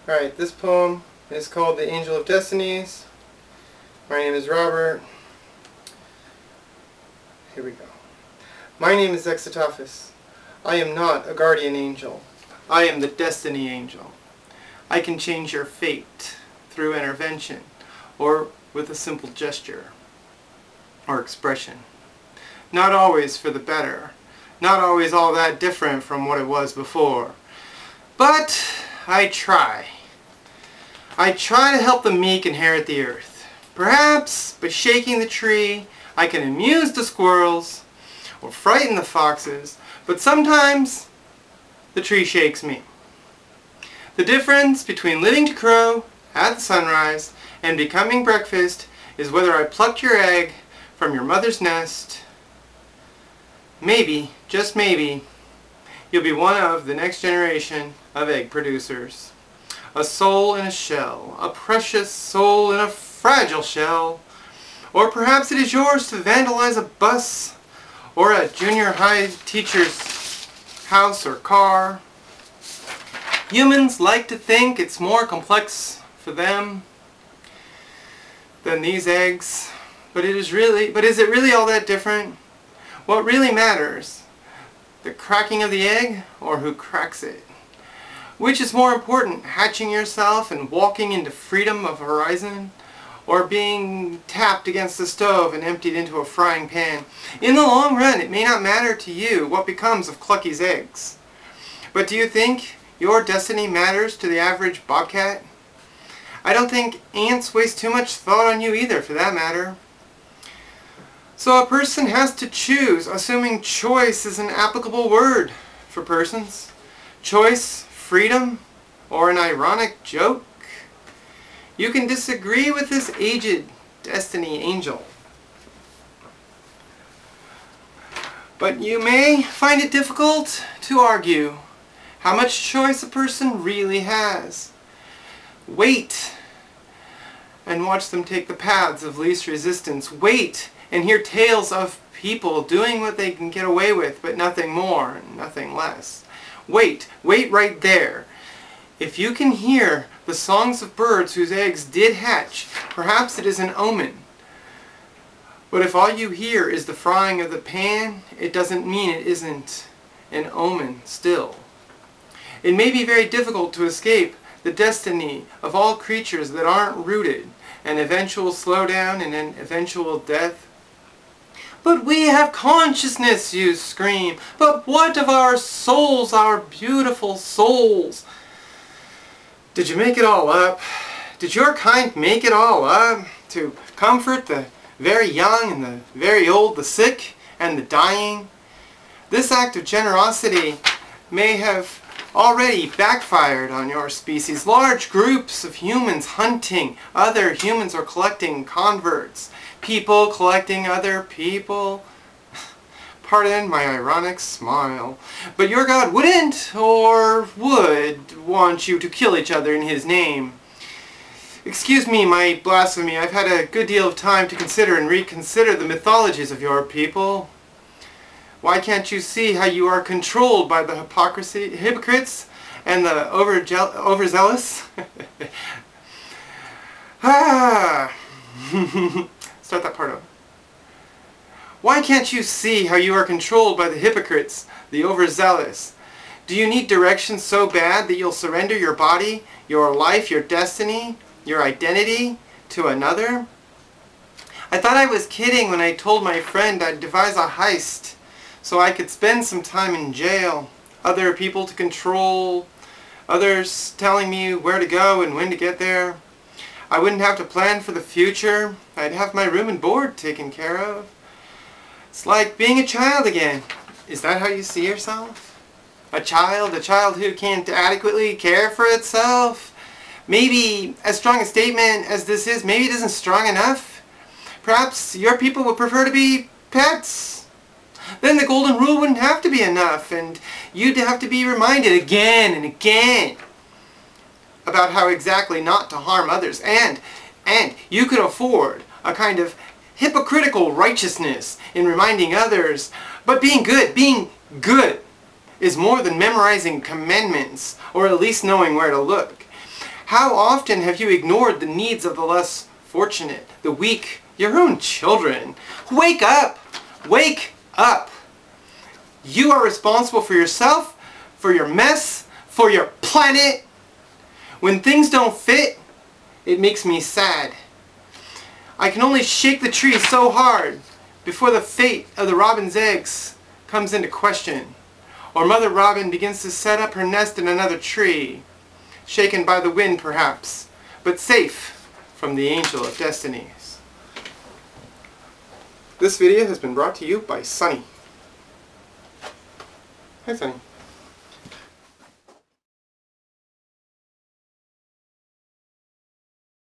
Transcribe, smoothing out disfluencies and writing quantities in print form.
Alright, this poem is called The Angel of Destinies. My name is Robert. Here we go. My name is Exotophus. I am not a guardian angel. I am the destiny angel. I can change your fate through intervention or with a simple gesture or expression. Not always for the better. Not always all that different from what it was before. But I try. I try to help the meek inherit the earth. Perhaps by shaking the tree, I can amuse the squirrels or frighten the foxes, but sometimes the tree shakes me. The difference between living to crow at the sunrise and becoming breakfast is whether I plucked your egg from your mother's nest. Maybe, just maybe, you'll be one of the next generation of egg producers. A soul in a shell, a precious soul in a fragile shell. Or perhaps it is yours to vandalize a bus or a junior high teacher's house or car. Humans like to think it's more complex for them than these eggs. But is it really all that different? What really matters? The cracking of the egg or who cracks it? Which is more important, hatching yourself and walking into freedom of horizon, or being tapped against the stove and emptied into a frying pan? In the long run, it may not matter to you what becomes of Clucky's eggs. But do you think your destiny matters to the average bobcat? I don't think ants waste too much thought on you either, for that matter. So a person has to choose, assuming choice is an applicable word for persons. Choice, freedom, or an ironic joke? You can disagree with this aged destiny angel. But you may find it difficult to argue how much choice a person really has. Wait and watch them take the paths of least resistance. Wait and hear tales of people doing what they can get away with, but nothing more and nothing less. Wait right there. If you can hear the songs of birds whose eggs did hatch, perhaps it is an omen. But if all you hear is the frying of the pan, it doesn't mean it isn't an omen still. It may be very difficult to escape the destiny of all creatures that aren't rooted, an eventual slowdown and an eventual death. But we have consciousness, you scream. But what of our souls, our beautiful souls? Did you make it all up? Did your kind make it all up to comfort the very young and the very old, the sick and the dying? This act of generosity may have already backfired on your species. Large groups of humans hunting other humans or collecting converts. People collecting other people. Pardon my ironic smile. But your God wouldn't or would want you to kill each other in His name. Excuse me my blasphemy. I've had a good deal of time to consider and reconsider the mythologies of your people. Why can't you see how you are controlled by the hypocrites and the overzealous? Start that part over. Why can't you see how you are controlled by the hypocrites, the overzealous? Do you need direction so bad that you'll surrender your body, your life, your destiny, your identity to another? I thought I was kidding when I told my friend I'd devise a heist so I could spend some time in jail. Other people to control, others telling me where to go and when to get there. I wouldn't have to plan for the future. I'd have my room and board taken care of. It's like being a child again. Is that how you see yourself? A child who can't adequately care for itself? Maybe as strong a statement as this is, maybe it isn't strong enough. Perhaps your people would prefer to be pets. Then the golden rule wouldn't have to be enough, and you'd have to be reminded again and again about how exactly not to harm others. And you could afford a kind of hypocritical righteousness in reminding others. But being good is more than memorizing commandments, or at least knowing where to look. How often have you ignored the needs of the less fortunate, the weak, your own children? Wake up! Wake up! You are responsible for yourself, for your mess, for your planet. When things don't fit, it makes me sad. I can only shake the tree so hard before the fate of the robin's eggs comes into question, or Mother Robin begins to set up her nest in another tree, shaken by the wind perhaps, but safe from the angel of Destinies. This video has been brought to you by Sunny. Hi, Sunny.